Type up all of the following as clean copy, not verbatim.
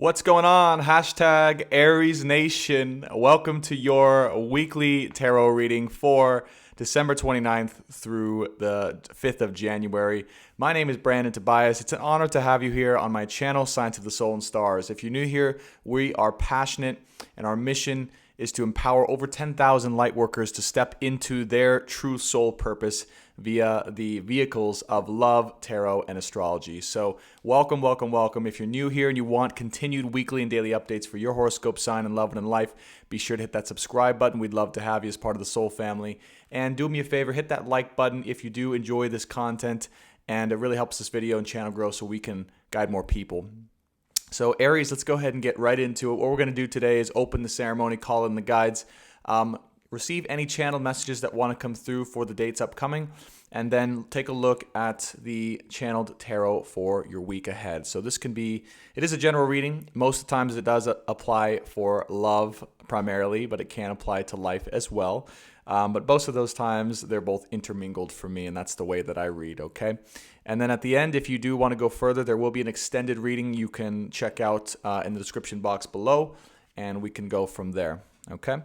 What's going on? Hashtag Aries Nation. Welcome to your weekly tarot reading for December 29th through the 5th of January. My name is Brandon Tobias. It's an honor to have you here on my channel, Signs of the Soul and Stars. If you're new here, we are passionate and our mission is to empower over 10,000 light workers to step into their true soul purpose via the vehicles of love, tarot, and astrology. So welcome, welcome, welcome. If you're new here and you want continued weekly and daily updates for your horoscope sign and love and in life, be sure to hit that subscribe button. We'd love to have you as part of the soul family. And do me a favor, hit that like button if you do enjoy this content, and it really helps this video and channel grow so we can guide more people. So Aries, let's go ahead and get right into it. What we're going to do today is open the ceremony, call in the guides, receive any channel messages that want to come through for the dates upcoming, and then take a look at the channeled tarot for your week ahead. So this can be, it is a general reading. Most of the times it does apply for love primarily, but it can apply to life as well. But most of those times they're both intermingled for me, and that's the way that I read, okay? And then at the end, if you do want to go further, there will be an extended reading you can check out in the description box below, and we can go from there, okay?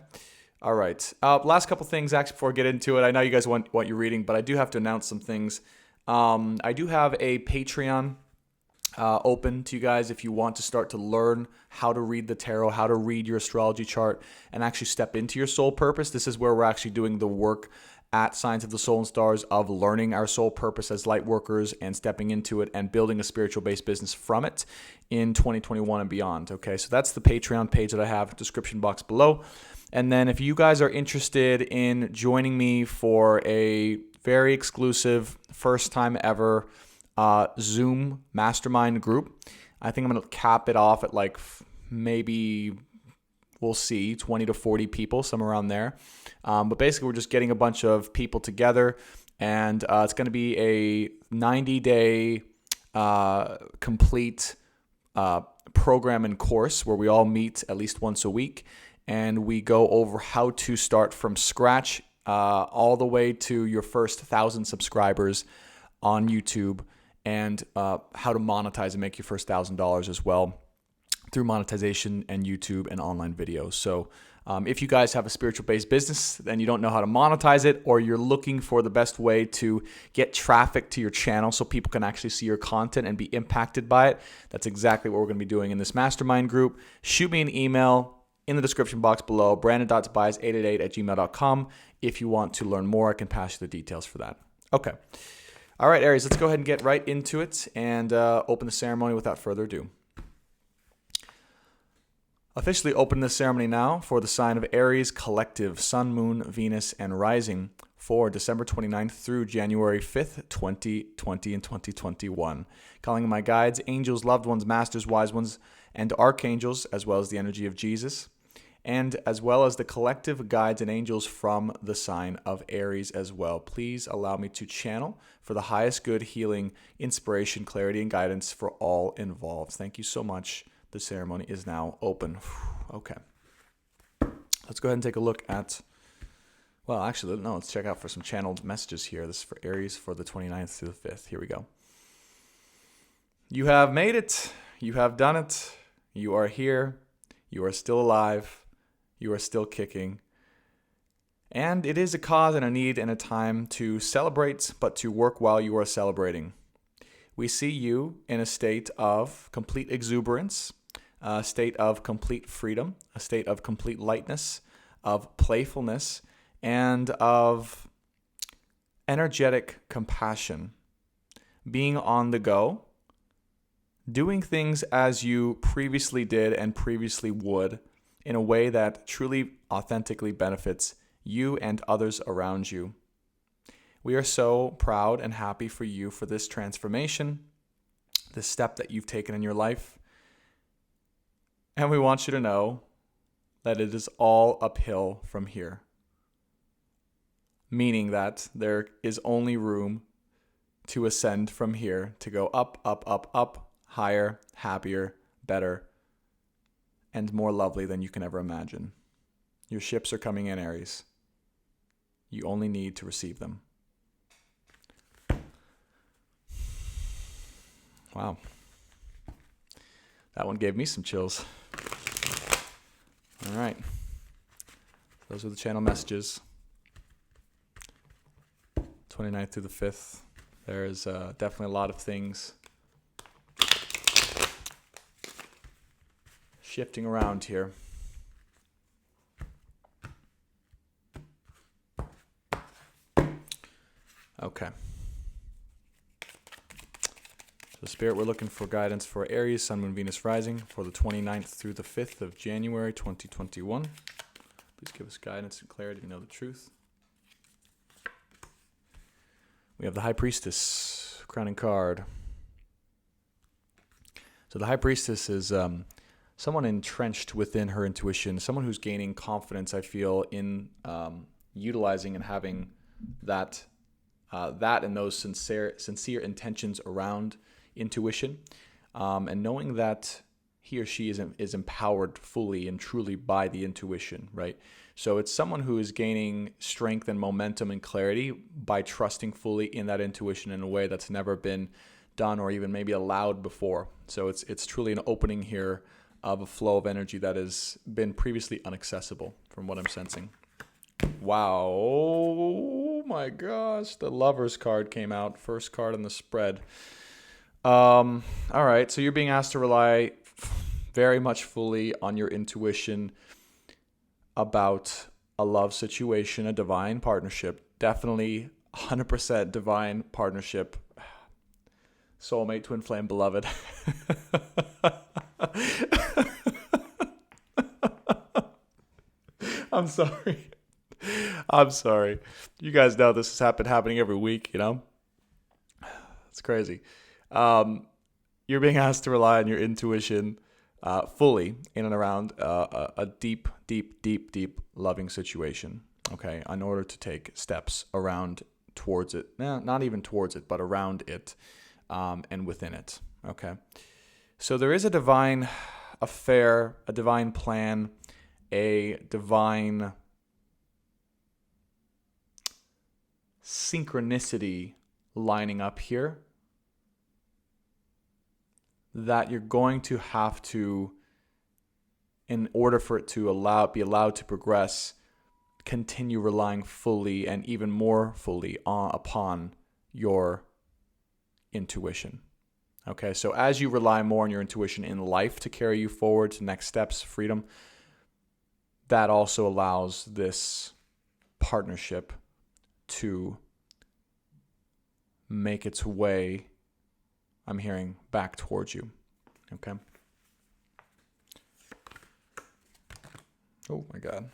All right. Last couple things, actually, before I get into it. I know you guys want your reading, but I do have to announce some things. I do have a Patreon open to you guys if you want to start to learn how to read the tarot, how to read your astrology chart, and actually step into your soul purpose. This is where we're actually doing the work at Signs of the Soul and Stars of learning our soul purpose as light workers and stepping into it and building a spiritual-based business from it in 2021 and beyond. Okay, so that's the Patreon page that I have, description box below. And then if you guys are interested in joining me for a very exclusive, first time ever Zoom mastermind group, I think I'm going to cap it off at like maybe, we'll see, 20 to 40 people, somewhere around there. But basically, we're just getting a bunch of people together, and it's going to be a 90-day complete program and course where we all meet at least once a week, and we go over how to start from scratch all the way to your first 1,000 subscribers on YouTube, and how to monetize and make your first $1,000 as well through monetization and YouTube and online videos. So if you guys have a spiritual-based business and you don't know how to monetize it, or you're looking for the best way to get traffic to your channel so people can actually see your content and be impacted by it, that's exactly what we're going to be doing in this mastermind group. Shoot me an email in the description box below, brandon.tobias888@gmail.com. If you want to learn more, I can pass you the details for that. Okay. All right, Aries, let's go ahead and get right into it and open the ceremony without further ado. Officially open the ceremony now for the sign of Aries collective, Sun, Moon, Venus, and Rising for December 29th through January 5th, 2020 and 2021. Calling in my guides, angels, loved ones, masters, wise ones, and archangels, as well as the energy of Jesus, and as well as the collective guides and angels from the sign of Aries as well. Please allow me to channel for the highest good, healing, inspiration, clarity, and guidance for all involved. Thank you so much. The ceremony is now open. Okay. Let's go ahead and take a look at, well, actually, no, let's check out for some channeled messages here. This is for Aries for the 29th through the 5th. Here we go. You have made it. You have done it. You are here. You are still alive. You are still kicking. And it is a cause and a need and a time to celebrate, but to work while you are celebrating. We see you in a state of complete exuberance, a state of complete freedom, a state of complete lightness, of playfulness, and of energetic compassion. Being on the go, doing things as you previously did and previously would in a way that truly authentically benefits you and others around you. We are so proud and happy for you for this transformation, this step that you've taken in your life. And we want you to know that it is all uphill from here. Meaning that there is only room to ascend from here, to go up, up, up, up, higher, happier, better, and more lovely than you can ever imagine. Your ships are coming in, Aries. You only need to receive them. Wow. That one gave me some chills. All right. Those are the channel messages. 29th through the 5th. There's definitely a lot of things shifting around here. Okay. So Spirit, we're looking for guidance for Aries, Sun, Moon, Venus, Rising for the 29th through the 5th of January, 2021. Please give us guidance and clarity to know the truth. We have the High Priestess, crowning card. So the High Priestess is someone entrenched within her intuition, someone who's gaining confidence, I feel, in utilizing and having that and those sincere intentions around intuition, and knowing that he or she is empowered fully and truly by the intuition, right? So it's someone who is gaining strength and momentum and clarity by trusting fully in that intuition in a way that's never been done or even maybe allowed before. So it's truly an opening here of a flow of energy that has been previously inaccessible from what I'm sensing. Wow. Oh my gosh. The Lovers card came out. First card on the spread. All right. So you're being asked to rely very much fully on your intuition about a love situation, a divine partnership. Definitely 100% divine partnership. Soulmate, twin flame, beloved. I'm sorry. I'm sorry. You guys know this has been happening every week, you know? It's crazy. You're being asked to rely on your intuition fully in and around a deep, deep, deep, deep loving situation, okay, in order to take steps towards it. Not even towards it, but around it and within it, okay? So there is a divine affair, a divine plan, a divine synchronicity lining up here that you're going to have to, in order for it to be allowed to progress, continue relying fully and even more fully upon your intuition. Okay, so as you rely more on your intuition in life to carry you forward to next steps, freedom, that also allows this partnership to make its way, I'm hearing, back towards you. Okay. Oh my God.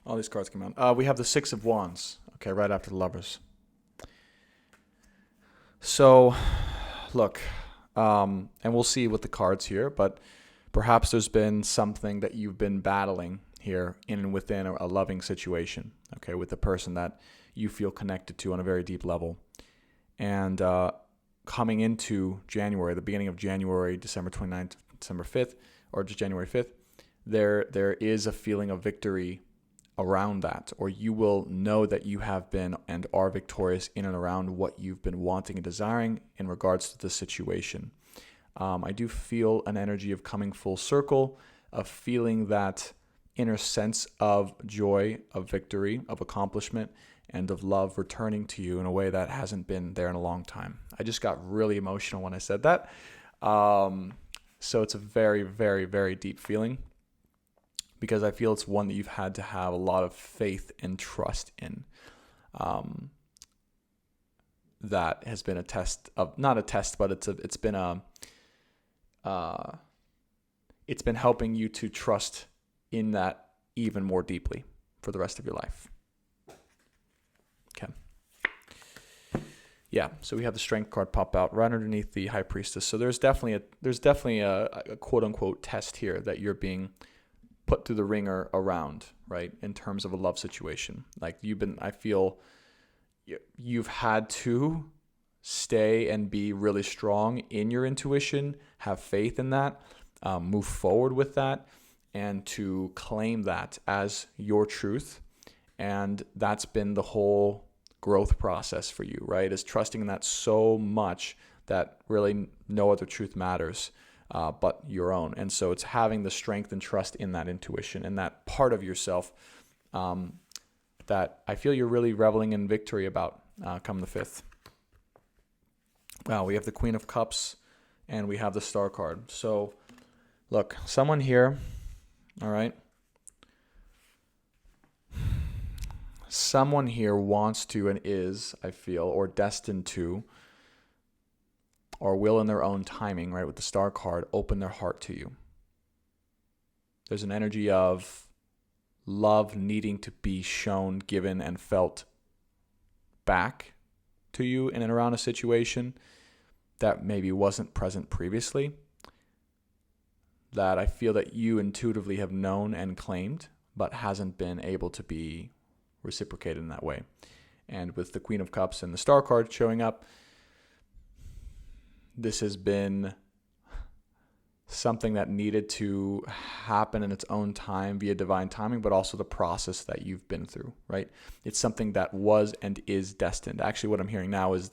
All these cards come out. We have the Six of Wands. Okay, right after the Lovers. So, look, and we'll see with the cards here, but perhaps there's been something that you've been battling here in and within a loving situation, okay, with the person that you feel connected to on a very deep level. And coming into January, the beginning of January, December 29th, December 5th, or just January 5th, there is a feeling of victory around that, or you will know that you have been and are victorious in and around what you've been wanting and desiring in regards to the situation. I do feel an energy of coming full circle, of feeling that inner sense of joy, of victory, of accomplishment, and of love returning to you in a way that hasn't been there in a long time. I just got really emotional when I said that. So it's a very, very, very deep feeling, because I feel it's one that you've had to have a lot of faith and trust in. That has been a test of, not a test, but it's been helping you to trust in that even more deeply for the rest of your life. Okay. Yeah, so we have the Strength card pop out right underneath the High Priestess. So there's definitely a quote unquote test here that you're being put through the ringer around, right? In terms of a love situation. Like I feel you've had to stay and be really strong in your intuition, have faith in that, move forward with that, and to claim that as your truth. And that's been the whole growth process for you, right? Is trusting in that so much that really no other truth matters but your own. And so it's having the strength and trust in that intuition and that part of yourself that I feel you're really reveling in victory about come the 5th. Wow, we have the Queen of Cups and we have the Star card. So look, someone here, all right, someone here wants to and is, I feel, or destined to, or will in their own timing, right, with the Star card, open their heart to you. There's an energy of love needing to be shown, given, and felt back to you in and around a situation that maybe wasn't present previously, that I feel that you intuitively have known and claimed, but hasn't been able to be reciprocated in that way. And with the Queen of Cups and the Star card showing up, this has been something that needed to happen in its own time via divine timing, but also the process that you've been through, right? It's something that was and is destined. Actually, what I'm hearing now is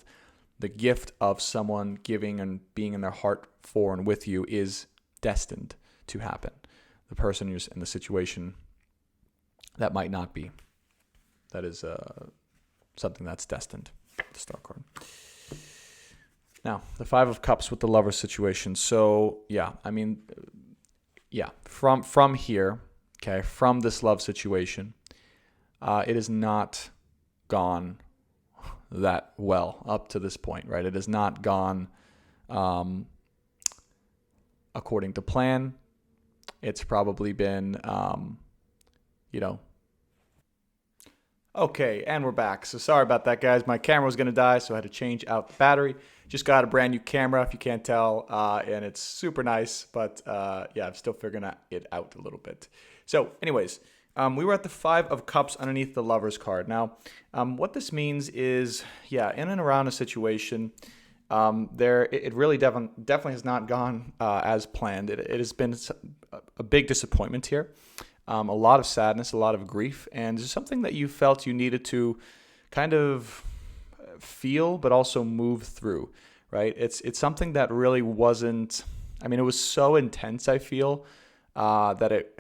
the gift of someone giving and being in their heart for and with you is destined to happen. The person who's in the situation that might not be. That is something that's destined. The Star card. Now, the 5 of Cups with the Lover situation. So, from here, okay, from this love situation, it has not gone that well up to this point, right? It has not gone according to plan. It's probably been, Okay, and we're back. So sorry about that, guys. My camera was going to die, so I had to change out the battery. Just got a brand new camera, if you can't tell, and it's super nice. But I'm still figuring it out a little bit. So anyways, we were at the 5 of Cups underneath the Lover's card. Now, what this means is, in and around a situation, it really definitely has not gone as planned. It has been a big disappointment here. A lot of sadness, a lot of grief, and it's something that you felt you needed to kind of feel, but also move through, right? It's something that really wasn't. I mean, it was so intense. I feel that it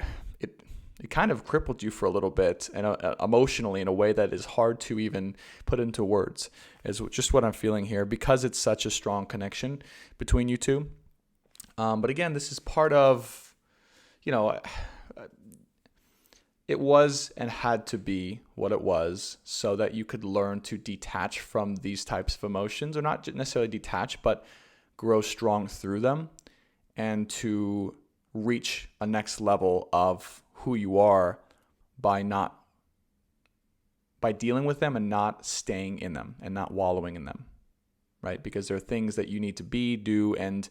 kind of crippled you for a little bit, and emotionally in a way that is hard to even put into words. Is just what I'm feeling here because it's such a strong connection between you two. But again, this is part of, it was and had to be what it was so that you could learn to detach from these types of emotions, or not necessarily detach, but grow strong through them and to reach a next level of who you are by dealing with them and not staying in them and not wallowing in them, right? Because there are things that you need to be, do, and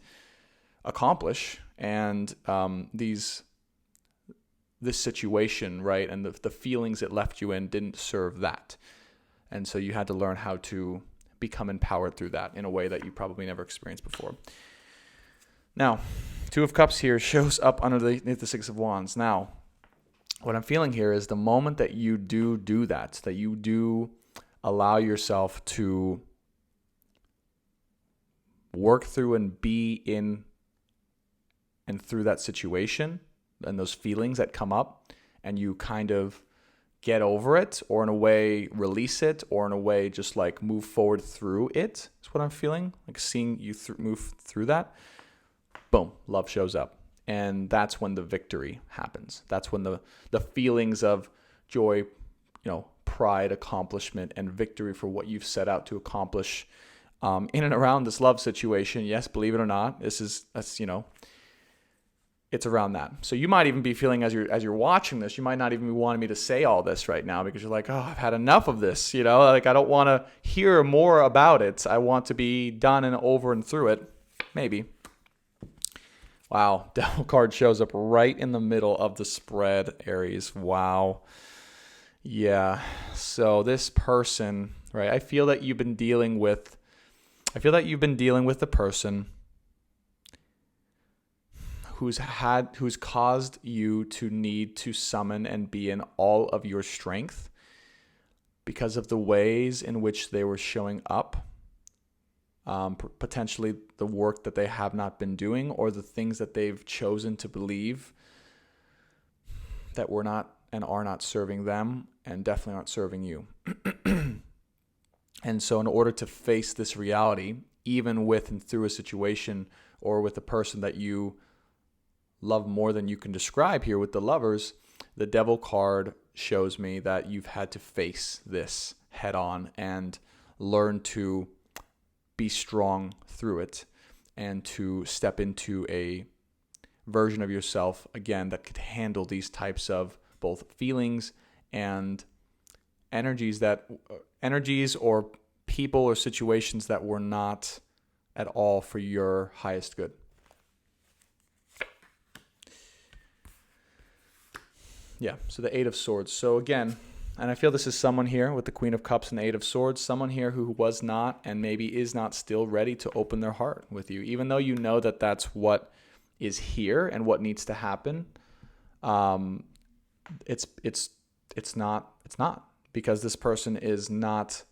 accomplish. And this situation, right, and the feelings it left you in didn't serve that. And so you had to learn how to become empowered through that in a way that you probably never experienced before. Now, 2 of Cups here shows up underneath the 6 of Wands. Now, what I'm feeling here is the moment that you do that you do allow yourself to work through and be in and through that situation, and those feelings that come up, and you kind of get over it, or in a way release it, or in a way just like move forward through it, is what I'm feeling, like seeing you move through that. Boom, love shows up. And that's when the victory happens. That's when the feelings of joy, pride, accomplishment, and victory for what you've set out to accomplish in and around this love situation. Yes, believe it or not, it's around that. So you might even be feeling as you're watching this, you might not even be wanting me to say all this right now because you're like, oh, I've had enough of this, like I don't want to hear more about it. I want to be done and over and through it. Maybe. Wow. Devil card shows up right in the middle of the spread, Aries. Wow. Yeah. So this person, right? I feel that you've been dealing with the person who's caused you to need to summon and be in all of your strength because of the ways in which they were showing up potentially the work that they have not been doing, or the things that they've chosen to believe that were not and are not serving them, and definitely aren't serving you. And so in order to face this reality, even with and through a situation or with a person that you love more than you can describe here with the Lovers, the Devil card shows me that you've had to face this head on and learn to be strong through it, and to step into a version of yourself, again, that could handle these types of both feelings and energies or people or situations that were not at all for your highest good. Yeah, so the Eight of Swords. So again, and I feel this is someone here with the Queen of Cups and the Eight of Swords, someone here who was not and maybe is not still ready to open their heart with you, even though you know that that's what is here and what needs to happen. It's not, because this person is not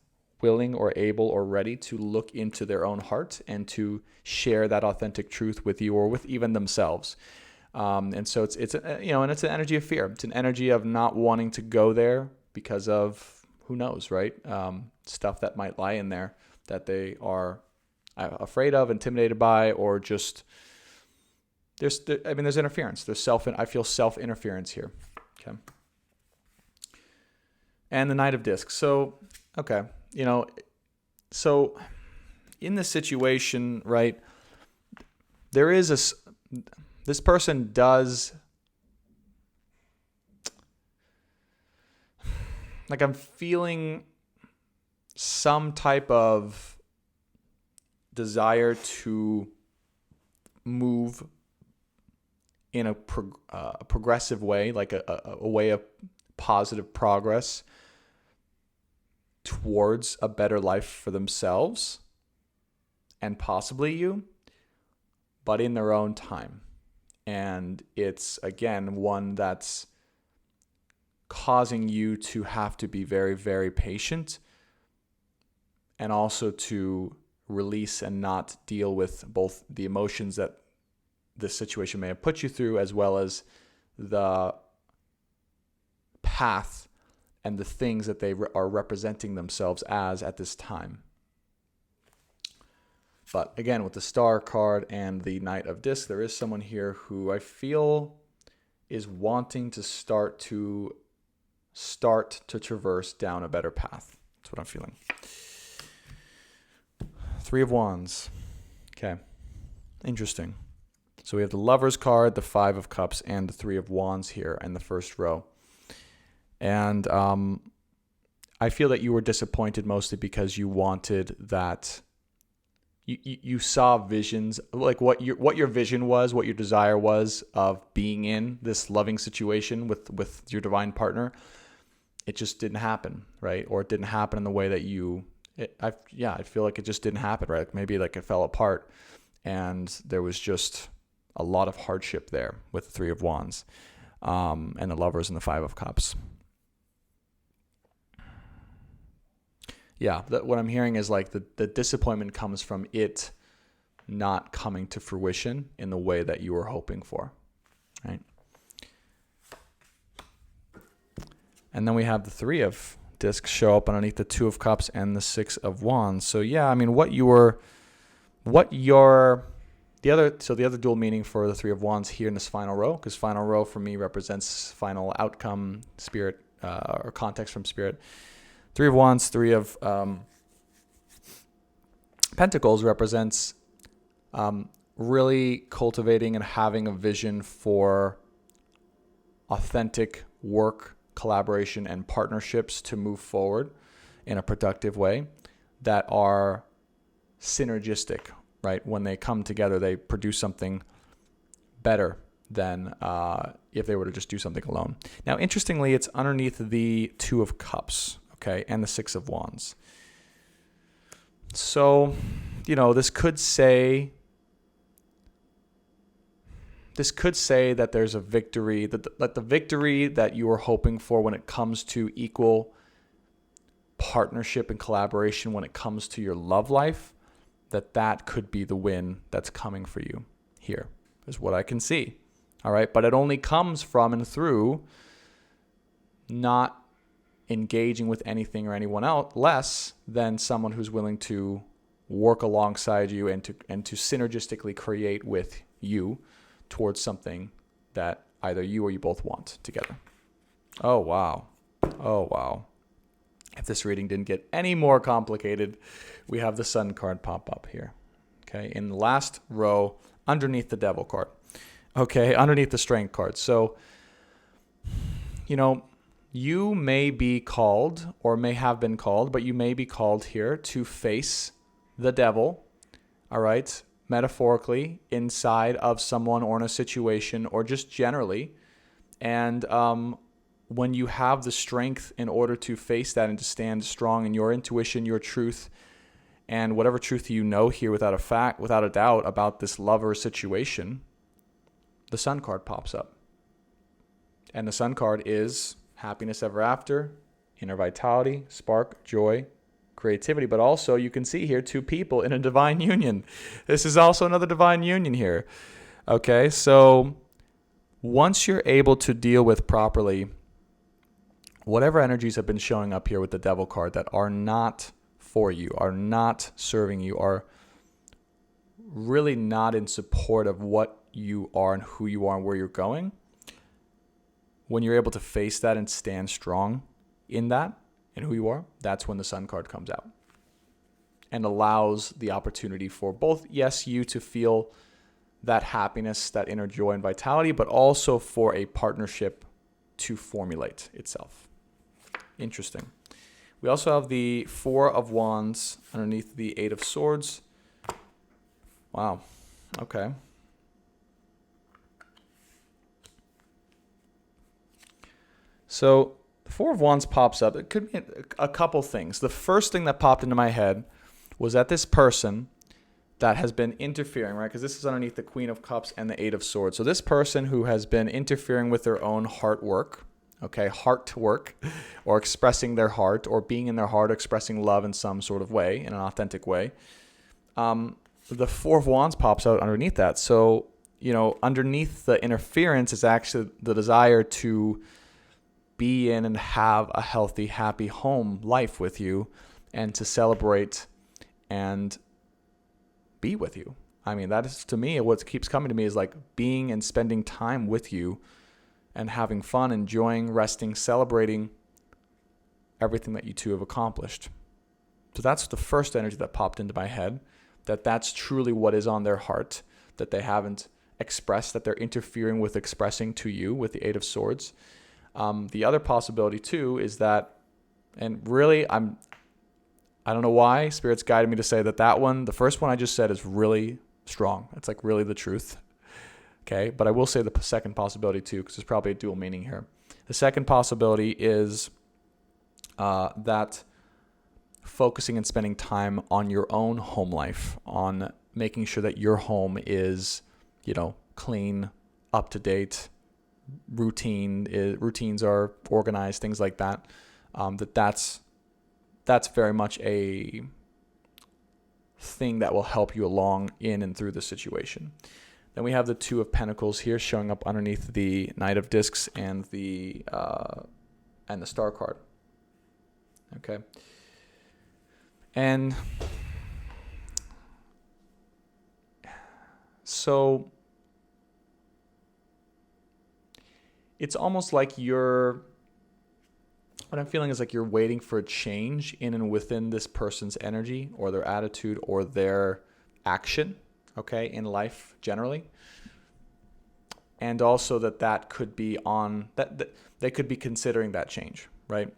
willing or able or ready to look into their own heart and to share that authentic truth with you or with even themselves. And so it's and it's an energy of fear. It's an energy of not wanting to go there because of, who knows, right? Stuff that might lie in there that they are afraid of, intimidated by, or just there's interference. I feel self-interference here. Okay. And the Knight of Discs. So, okay, so in this situation, right, this person does, like, I'm feeling some type of desire to move in a progressive way, like a way of positive progress towards a better life for themselves and possibly you, but in their own time. And it's, again, one that's causing you to have to be very, very patient, and also to release and not deal with both the emotions that this situation may have put you through, as well as the path and the things that they are representing themselves as at this time. But again, with the Star card and the Knight of Discs, there is someone here who I feel is wanting to start to traverse down a better path. That's what I'm feeling. Three of Wands. Okay. Interesting. So we have the Lovers card, the Five of Cups, and the Three of Wands here in the first row. And I feel that you were disappointed mostly because you wanted that. You saw visions, like what your vision was, what your desire was of being in this loving situation with your divine partner. It just didn't happen, right? Or it didn't happen in the way that I feel like it just didn't happen, right? Maybe like it fell apart, and there was just a lot of hardship there with the Three of Wands, and the Lovers and the Five of Cups. Yeah, what I'm hearing is like the disappointment comes from it not coming to fruition in the way that you were hoping for, right? And then we have the Three of Discs show up underneath the Two of Cups and the Six of Wands. So yeah, I mean, the other dual meaning for the Three of Wands here in this final row, because final row for me represents final outcome, spirit, or context from spirit. Three of Wands, Three of Pentacles represents really cultivating and having a vision for authentic work, collaboration, and partnerships to move forward in a productive way that are synergistic, right? When they come together, they produce something better than if they were to just do something alone. Now, interestingly, it's underneath the Two of Cups, okay, and the Six of Wands. So, this could say that there's a victory, that the victory that you are hoping for when it comes to equal partnership and collaboration when it comes to your love life that could be the win that's coming for you here, is what I can see. All right. But it only comes from and through not engaging with anything or anyone else less than someone who's willing to work alongside you and to synergistically create with you towards something that either you or you both want together. Oh, wow. Oh, wow. If this reading didn't get any more complicated, we have the Sun card pop up here. Okay, in the last row underneath the Devil card. Okay, underneath the Strength card. So, you may be called or may have been called, but you may be called here to face the devil, all right, metaphorically inside of someone or in a situation or just generally. And when you have the strength in order to face that and to stand strong in your intuition, your truth, and whatever truth you know here without a doubt about this lover situation, the Sun card pops up. And the Sun card is happiness ever after, inner vitality, spark, joy, creativity. But also you can see here two people in a divine union. This is also another divine union here. Okay, so once you're able to deal with properly whatever energies have been showing up here with the Devil card that are not for you, are not serving you, are really not in support of what you are and who you are and where you're going, when you're able to face that and stand strong in that and who you are, that's when the Sun card comes out and allows the opportunity for both, yes, you to feel that happiness, that inner joy and vitality, but also for a partnership to formulate itself. Interesting. We also have the Four of Wands underneath the Eight of Swords. Wow. Okay. So the Four of Wands pops up. It could be a couple things. The first thing that popped into my head was that this person that has been interfering, right? Because this is underneath the Queen of Cups and the Eight of Swords. So this person who has been interfering with their own heart work, okay, heart work, or expressing their heart, or being in their heart, expressing love in some sort of way, in an authentic way. The Four of Wands pops out underneath that. So, underneath the interference is actually the desire to be in and have a healthy, happy home life with you and to celebrate and be with you. I mean, that is, to me, what keeps coming to me is like being and spending time with you and having fun, enjoying, resting, celebrating everything that you two have accomplished. So that's the first energy that popped into my head, that's truly what is on their heart, that they haven't expressed, that they're interfering with expressing to you with the Eight of Swords. The other possibility too is that, and really I don't know why Spirit's guided me to say that one, the first one I just said, is really strong. It's like really the truth. Okay, but I will say the second possibility too, because there's probably a dual meaning here. The second possibility is that focusing and spending time on your own home life, on making sure that your home is, clean, up to date, routines are organized, things like that. That's very much a thing that will help you along in and through the situation. Then we have the Two of Pentacles here showing up underneath the Knight of Discs and the Star card. Okay. And so it's almost like what I'm feeling is like you're waiting for a change in and within this person's energy or their attitude or their action, okay, in life generally. And also that could be that they could be considering that change, right?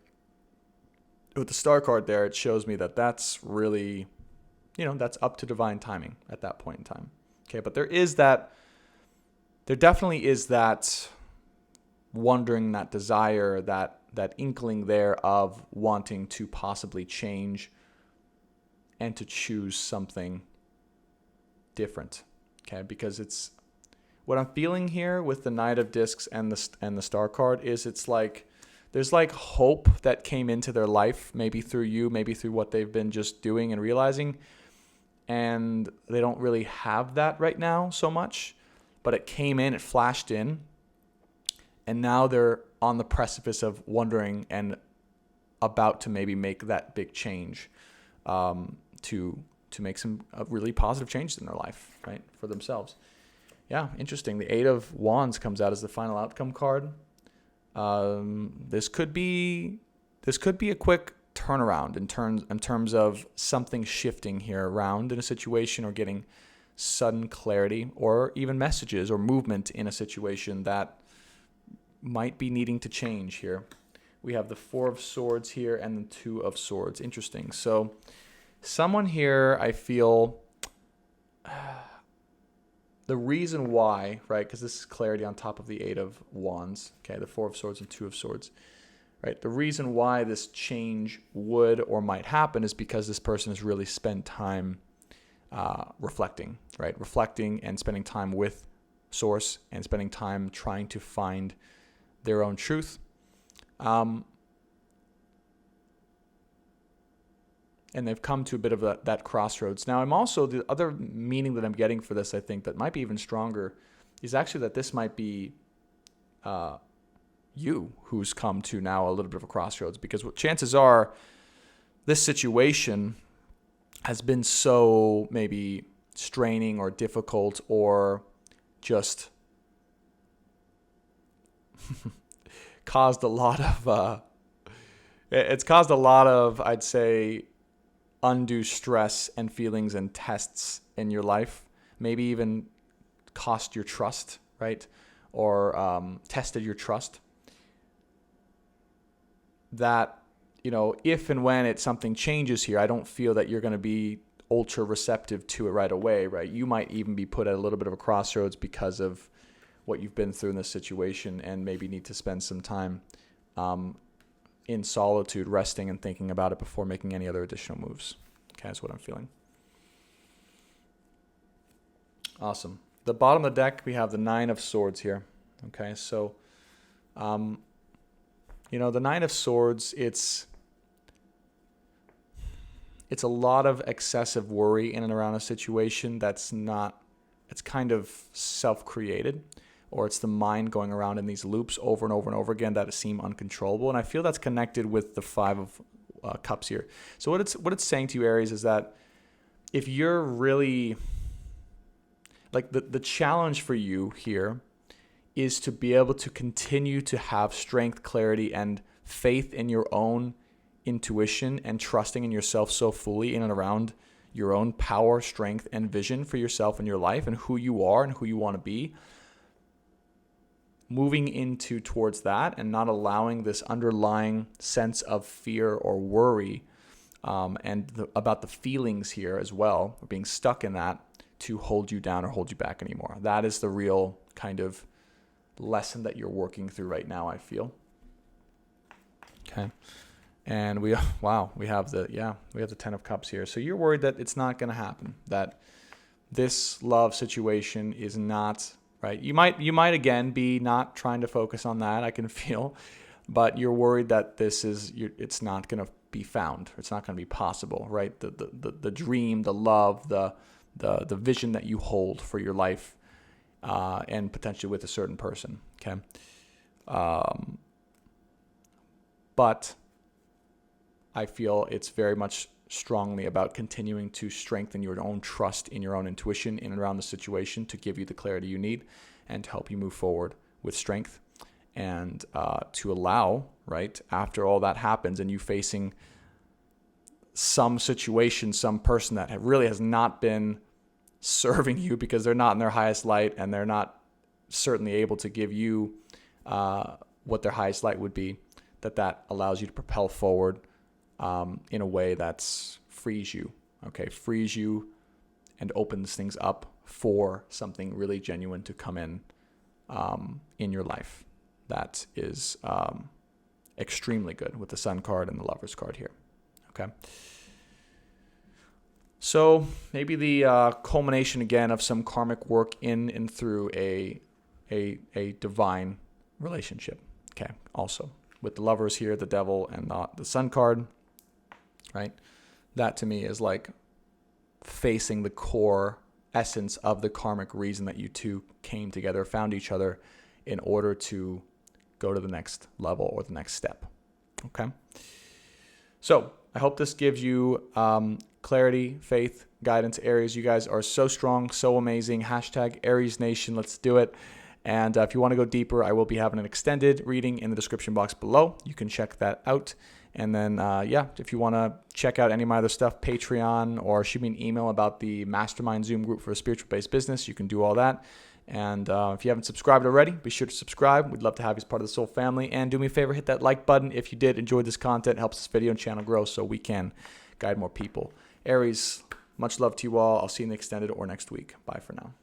With the Star card there, it shows me that that's really, that's up to divine timing at that point in time. Okay, but there definitely is that wondering, that desire, that inkling there of wanting to possibly change and to choose something different. Okay, because it's what I'm feeling here with the Knight of Discs and the Star card is it's like there's like hope that came into their life, maybe through you, maybe through what they've been just doing and realizing. and they don't really have that right now so much, but it came in, it flashed in, and now they're on the precipice of wondering and about to maybe make that big change, to make some really positive changes in their life, right, for themselves. Yeah, interesting. The Eight of Wands comes out as the final outcome card. This could be a quick turnaround in terms of something shifting here around in a situation, or getting sudden clarity, or even messages or movement in a situation that might be needing to change here. We have the Four of Swords here and the Two of Swords. Interesting. So someone here, I feel, the reason why, right, because this is clarity on top of the Eight of Wands, okay, the Four of Swords and Two of Swords, right? The reason why this change would or might happen is because this person has really spent time reflecting, right? Reflecting and spending time with Source, and spending time trying to find their own truth. And they've come to a bit of that crossroads. Now, I'm also, the other meaning that I'm getting for this, I think, that might be even stronger, is actually that this might be you who's come to now a little bit of a crossroads, because chances are this situation has been so maybe straining or difficult, or just caused a lot of, it's caused a lot of, I'd say, undue stress and feelings and tests in your life, maybe even cost your trust, right? Or tested your trust. That, if and when something changes here, I don't feel that you're going to be ultra receptive to it right away, right? You might even be put at a little bit of a crossroads because of what you've been through in this situation, and maybe need to spend some time in solitude, resting and thinking about it before making any other additional moves. Okay, that's what I'm feeling. Awesome. The bottom of the deck, we have the Nine of Swords here. Okay, so, the Nine of Swords, it's a lot of excessive worry in and around a situation it's kind of self-created, or it's the mind going around in these loops over and over and over again that seem uncontrollable. And I feel that's connected with the Five of Cups here. So what it's saying to you, Aries, is that if you're really, like, the challenge for you here is to be able to continue to have strength, clarity, and faith in your own intuition, and trusting in yourself so fully in and around your own power, strength, and vision for yourself and your life, and who you are and who you want to be. Moving towards that, and not allowing this underlying sense of fear or worry, about the feelings here as well, or being stuck in that, to hold you down or hold you back anymore. That is the real kind of lesson that you're working through right now, I feel. Okay. And we have the Ten of Cups here. So you're worried that it's not going to happen, that this love situation is not right. You might again be not trying to focus on that, I can feel, but you're worried that it's not going to be found. It's not going to be possible, right? The dream, the love, the vision that you hold for your life, and potentially with a certain person. Okay. But I feel it's very much strongly about continuing to strengthen your own trust in your own intuition in and around the situation, to give you the clarity you need and to help you move forward with strength, and to allow, right, after all that happens and you facing some situation, some person that really has not been serving you because they're not in their highest light, and they're not certainly able to give you what their highest light would be, that allows you to propel forward in a way that's frees you and opens things up for something really genuine to come in your life. That is extremely good with the Sun card and the Lover's card here. Okay. So maybe the culmination again of some karmic work in and through a divine relationship. Okay. Also with the Lovers here, the Devil, and the Sun card. Right? That to me is like facing the core essence of the karmic reason that you two came together, found each other in order to go to the next level or the next step. Okay. So I hope this gives you clarity, faith, guidance. Aries, you guys are so strong, so amazing. Hashtag Aries Nation. Let's do it. And if you want to go deeper, I will be having an extended reading in the description box below. You can check that out. And then, if you want to check out any of my other stuff, Patreon, or shoot me an email about the Mastermind Zoom group for a spiritual-based business, you can do all that. And if you haven't subscribed already, be sure to subscribe. We'd love to have you as part of the Soul family. And do me a favor, hit that like button if you did enjoy this content. It helps this video and channel grow so we can guide more people. Aries, much love to you all. I'll see you in the extended or next week. Bye for now.